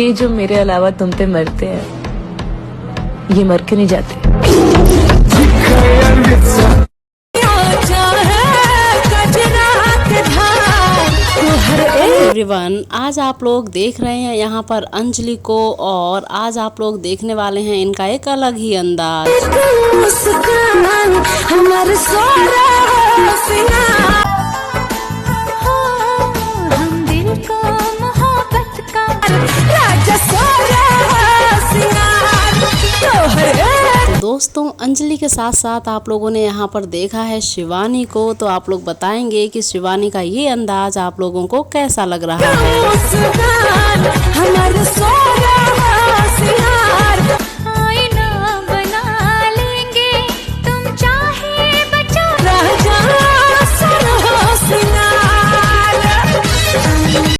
ये जो मेरे अलावा तुम पे मरते हैं, ये मर के नहीं जाते। एवरीवन, आज आप लोग देख रहे हैं यहाँ पर अंजलि को, और आज आप लोग देखने वाले हैं इनका एक अलग ही अंदाज। दोस्तों, अंजलि के साथ साथ आप लोगों ने यहाँ पर देखा है शिवानी को, तो आप लोग बताएंगे कि शिवानी का ये अंदाज आप लोगों को कैसा लग रहा है।